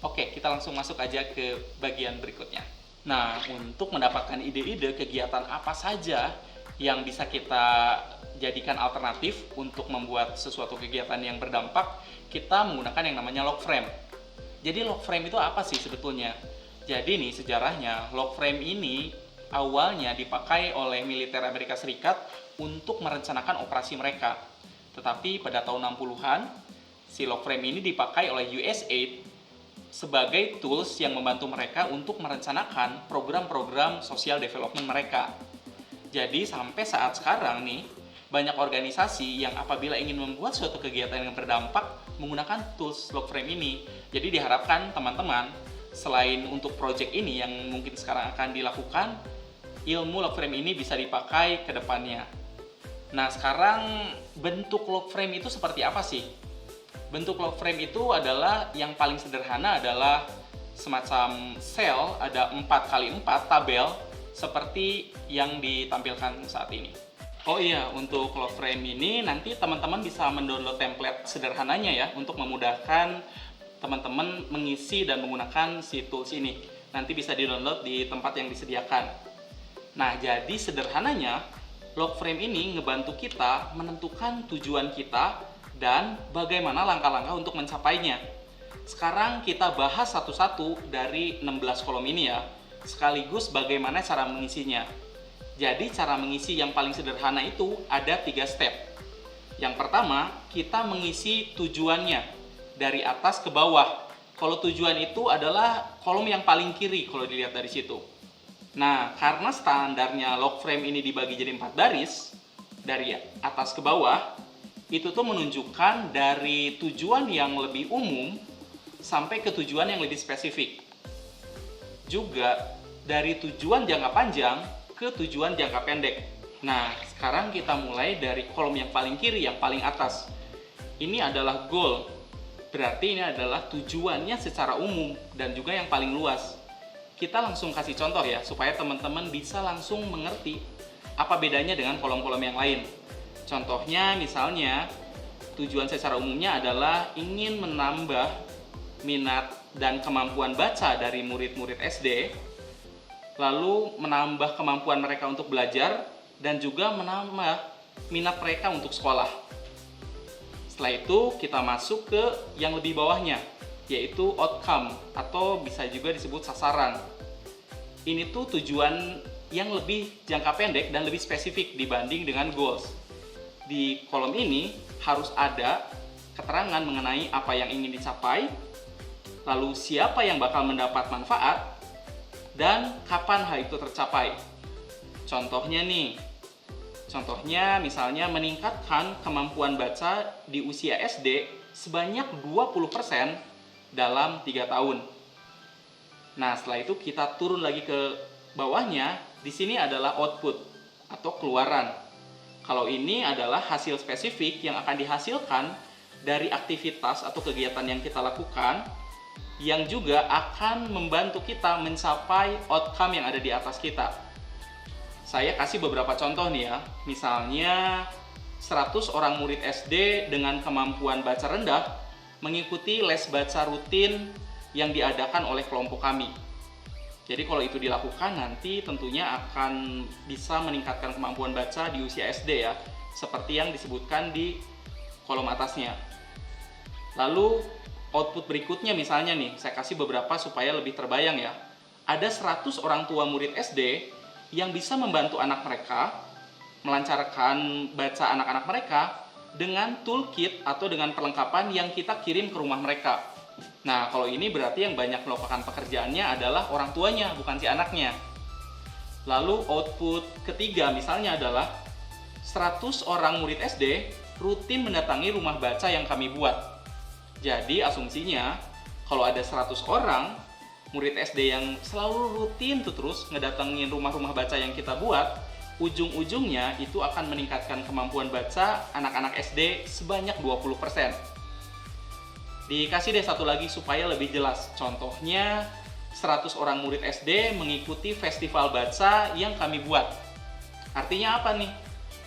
Oke, kita langsung masuk aja ke bagian berikutnya. Nah, untuk mendapatkan ide-ide kegiatan apa saja yang bisa kita jadikan alternatif untuk membuat sesuatu kegiatan yang berdampak, kita menggunakan yang namanya log frame. Jadi log frame itu apa sih sebetulnya? Jadi nih sejarahnya, log frame ini awalnya dipakai oleh militer Amerika Serikat untuk merencanakan operasi mereka. Tetapi pada tahun 60-an, si log frame ini dipakai oleh USAID sebagai tools yang membantu mereka untuk merencanakan program-program social development mereka. Jadi sampai saat sekarang nih, banyak organisasi yang apabila ingin membuat suatu kegiatan yang berdampak menggunakan tools log frame ini. Jadi diharapkan teman-teman, selain untuk project ini yang mungkin sekarang akan dilakukan, ilmu log frame ini bisa dipakai ke depannya. Nah, sekarang bentuk log frame itu seperti apa sih? Bentuk log frame itu adalah yang paling sederhana adalah semacam sel, ada 4x4 tabel seperti yang ditampilkan saat ini. Oh iya, untuk log frame ini nanti teman-teman bisa mendownload template sederhananya ya untuk memudahkan teman-teman mengisi dan menggunakan si tools ini. Nanti bisa di-download di tempat yang disediakan. Nah, jadi sederhananya log frame ini ngebantu kita menentukan tujuan kita dan bagaimana langkah-langkah untuk mencapainya. Sekarang kita bahas satu-satu dari 16 kolom ini ya, sekaligus bagaimana cara mengisinya. Jadi cara mengisi yang paling sederhana itu ada 3 step. Yang pertama, kita mengisi tujuannya dari atas ke bawah. Kalau tujuan itu adalah kolom yang paling kiri kalau dilihat dari situ. Nah, karena standarnya log frame ini dibagi jadi 4 baris, dari atas ke bawah, itu tuh menunjukkan dari tujuan yang lebih umum sampai ke tujuan yang lebih spesifik. Juga dari tujuan jangka panjang ke tujuan jangka pendek. Nah, sekarang kita mulai dari kolom yang paling kiri, yang paling atas. Ini adalah goal, berarti ini adalah tujuannya secara umum dan juga yang paling luas. Kita langsung kasih contoh ya, supaya teman-teman bisa langsung mengerti apa bedanya dengan kolom-kolom yang lain. Contohnya misalnya, tujuan secara umumnya adalah ingin menambah minat dan kemampuan baca dari murid-murid SD, lalu menambah kemampuan mereka untuk belajar, dan juga menambah minat mereka untuk sekolah. Setelah itu kita masuk ke yang lebih bawahnya, yaitu outcome, atau bisa juga disebut sasaran. Ini tuh tujuan yang lebih jangka pendek dan lebih spesifik dibanding dengan goals. Di kolom ini harus ada keterangan mengenai apa yang ingin dicapai, lalu siapa yang bakal mendapat manfaat, dan kapan hal itu tercapai. Contohnya misalnya meningkatkan kemampuan baca di usia SD sebanyak 20% dalam 3 tahun. Nah, setelah itu kita turun lagi ke bawahnya, di sini adalah output atau keluaran. Kalau ini adalah hasil spesifik yang akan dihasilkan dari aktivitas atau kegiatan yang kita lakukan, yang juga akan membantu kita mencapai outcome yang ada di atas kita. Saya kasih beberapa contoh nih ya. Misalnya 100 orang murid SD dengan kemampuan baca rendah mengikuti les baca rutin yang diadakan oleh kelompok kami. Jadi kalau itu dilakukan nanti tentunya akan bisa meningkatkan kemampuan baca di usia SD ya, seperti yang disebutkan di kolom atasnya. Lalu output berikutnya misalnya nih, saya kasih beberapa supaya lebih terbayang ya. Ada 100 orang tua murid SD yang bisa membantu anak mereka melancarkan baca anak-anak mereka dengan toolkit atau dengan perlengkapan yang kita kirim ke rumah mereka. Nah, kalau ini berarti yang banyak melakukan pekerjaannya adalah orang tuanya, bukan si anaknya. Lalu output ketiga misalnya adalah 100 orang murid SD rutin mendatangi rumah baca yang kami buat. Jadi asumsinya kalau ada 100 orang murid SD yang selalu rutin tuh terus ngedatengin rumah-rumah baca yang kita buat, ujung-ujungnya itu akan meningkatkan kemampuan baca anak-anak SD sebanyak 20%. Dikasih deh satu lagi supaya lebih jelas. Contohnya 100 orang murid SD mengikuti festival baca yang kami buat. Artinya apa nih?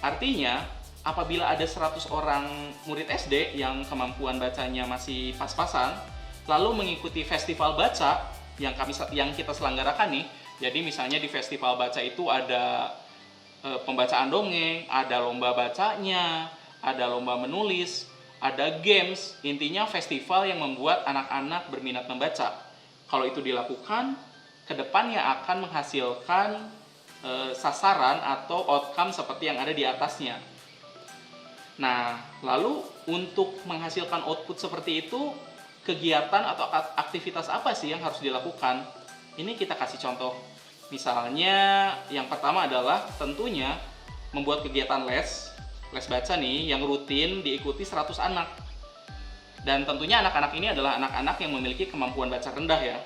Artinya apabila ada 100 orang murid SD yang kemampuan bacanya masih pas-pasan, lalu mengikuti festival baca yang kita selenggarakan nih. Jadi misalnya di festival baca itu ada pembacaan dongeng, ada lomba bacanya, ada lomba menulis, ada games. Intinya festival yang membuat anak-anak berminat membaca. Kalau itu dilakukan, kedepannya akan menghasilkan sasaran atau outcome seperti yang ada di atasnya. Nah, lalu untuk menghasilkan output seperti itu, kegiatan atau aktivitas apa sih yang harus dilakukan? Ini kita kasih contoh. Misalnya, yang pertama adalah tentunya membuat kegiatan les baca nih yang rutin diikuti 100 anak. Dan tentunya anak-anak ini adalah anak-anak yang memiliki kemampuan baca rendah ya.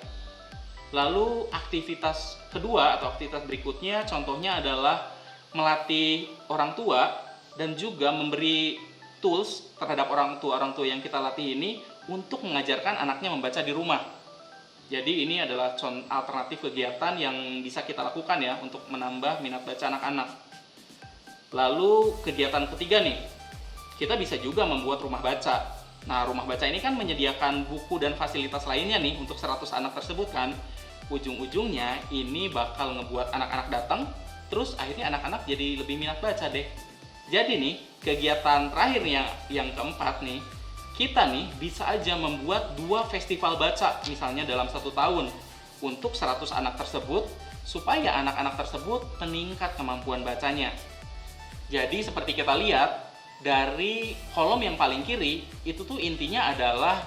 Lalu aktivitas kedua atau aktivitas berikutnya contohnya adalah melatih orang tua dan juga memberi tools terhadap orang tua yang kita latih ini untuk mengajarkan anaknya membaca di rumah. Jadi ini adalah alternatif kegiatan yang bisa kita lakukan ya untuk menambah minat baca anak-anak. Lalu kegiatan ketiga nih, kita bisa juga membuat rumah baca. Nah, rumah baca ini kan menyediakan buku dan fasilitas lainnya nih untuk 100 anak tersebut kan. Ujung-ujungnya ini bakal ngebuat anak-anak datang, terus akhirnya anak-anak jadi lebih minat baca deh. Jadi nih, kegiatan terakhir yang keempat nih, kita nih bisa aja membuat 2 festival baca misalnya dalam 1 tahun untuk 100 anak tersebut supaya anak-anak tersebut meningkat kemampuan bacanya. Jadi seperti kita lihat dari kolom yang paling kiri itu tuh intinya adalah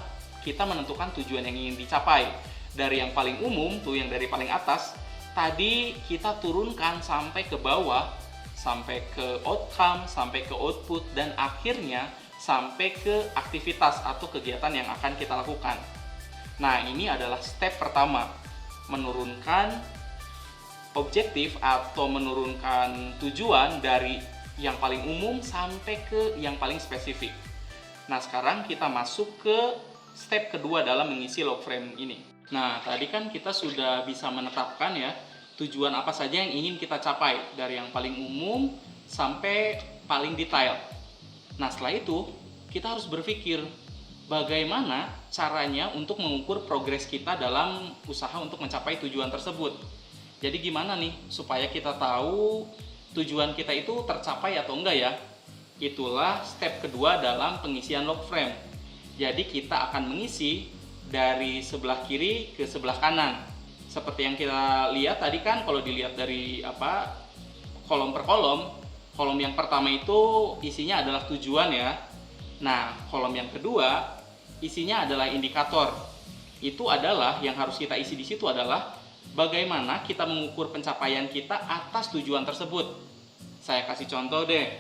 kita menentukan tujuan yang ingin dicapai. Dari yang paling umum tuh yang dari paling atas tadi kita turunkan sampai ke bawah, sampai ke outcome, sampai ke output, dan akhirnya sampai ke aktivitas atau kegiatan yang akan kita lakukan. Nah, ini adalah step pertama, menurunkan objektif atau menurunkan tujuan dari yang paling umum sampai ke yang paling spesifik. Nah, sekarang kita masuk ke step kedua dalam mengisi log frame ini. Nah, tadi kan kita sudah bisa menetapkan ya tujuan apa saja yang ingin kita capai dari yang paling umum sampai paling detail. Nah, setelah itu kita harus berpikir bagaimana caranya untuk mengukur progres kita dalam usaha untuk mencapai tujuan tersebut. Jadi gimana nih supaya kita tahu tujuan kita itu tercapai atau enggak ya? Itulah step kedua dalam pengisian log frame. Jadi kita akan mengisi dari sebelah kiri ke sebelah kanan. Seperti yang kita lihat tadi kan, kalau dilihat dari kolom per kolom, kolom yang pertama itu isinya adalah tujuan ya. Nah, kolom yang kedua isinya adalah indikator. Itu adalah yang harus kita isi di situ adalah bagaimana kita mengukur pencapaian kita atas tujuan tersebut. Saya kasih contoh deh.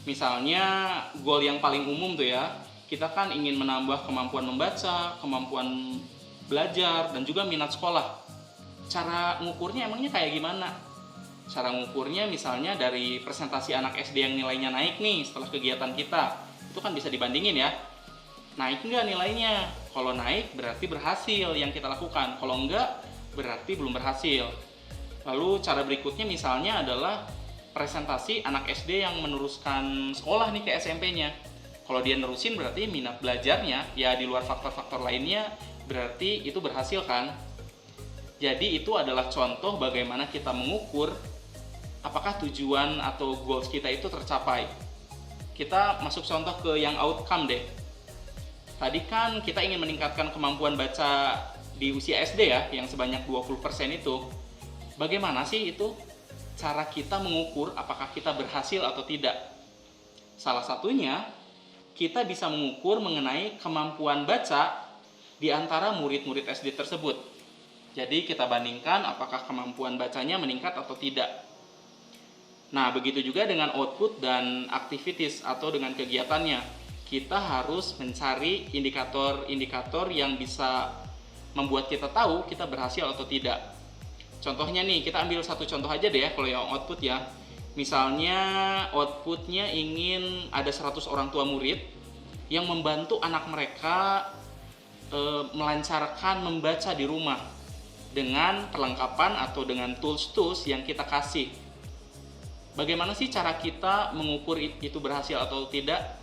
Misalnya goal yang paling umum tuh ya, kita kan ingin menambah kemampuan membaca, kemampuan belajar, dan juga minat sekolah. Cara ngukurnya emangnya kayak gimana? Cara ngukurnya misalnya dari presentasi anak SD yang nilainya naik nih setelah kegiatan kita. Itu kan bisa dibandingin ya. Naik nggak nilainya? Kalau naik berarti berhasil yang kita lakukan. Kalau enggak berarti belum berhasil. Lalu cara berikutnya misalnya adalah presentasi anak SD yang meneruskan sekolah nih ke SMP-nya. Kalau dia nerusin berarti minat belajarnya, ya di luar faktor-faktor lainnya, berarti itu berhasil kan? Jadi itu adalah contoh bagaimana kita mengukur apakah tujuan atau goals kita itu tercapai. Kita masuk contoh ke yang outcome deh. Tadi kan kita ingin meningkatkan kemampuan baca di usia SD ya, yang sebanyak 20% itu. Bagaimana sih itu cara kita mengukur apakah kita berhasil atau tidak? Salah satunya, kita bisa mengukur mengenai kemampuan baca di antara murid-murid SD tersebut. Jadi kita bandingkan apakah kemampuan bacanya meningkat atau tidak. Nah, begitu juga dengan output dan activities atau dengan kegiatannya. Kita harus mencari indikator-indikator yang bisa membuat kita tahu kita berhasil atau tidak. Contohnya nih, kita ambil satu contoh aja deh ya kalau yang output ya. Misalnya outputnya ingin ada 100 orang tua murid yang membantu anak mereka melancarkan membaca di rumah dengan perlengkapan atau dengan tools-tools yang kita kasih. Bagaimana sih cara kita mengukur itu berhasil atau tidak?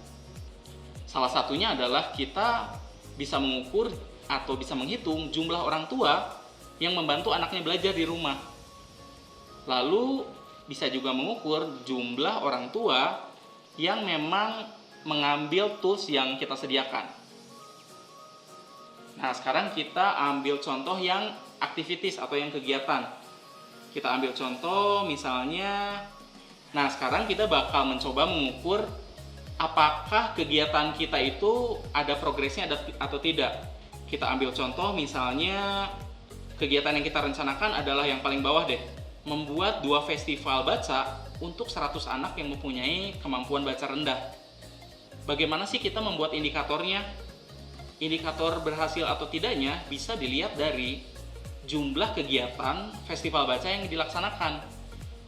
Salah satunya adalah kita bisa mengukur atau bisa menghitung jumlah orang tua yang membantu anaknya belajar di rumah. Lalu bisa juga mengukur jumlah orang tua yang memang mengambil tools yang kita sediakan. Nah, sekarang kita ambil contoh yang activities atau yang kegiatan. Kita ambil contoh misalnya, nah sekarang kita bakal mencoba mengukur apakah kegiatan kita itu ada progresnya atau tidak. Kita ambil contoh misalnya kegiatan yang kita rencanakan adalah yang paling bawah deh, membuat 2 festival baca untuk 100 anak yang mempunyai kemampuan baca rendah. Bagaimana sih kita membuat indikatornya? Indikator berhasil atau tidaknya bisa dilihat dari jumlah kegiatan festival baca yang dilaksanakan.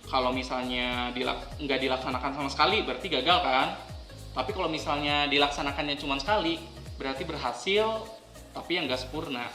Kalau misalnya nggak dilaksanakan sama sekali, berarti gagal kan? Tapi kalau misalnya dilaksanakannya cuma sekali, berarti berhasil, tapi yang nggak sempurna.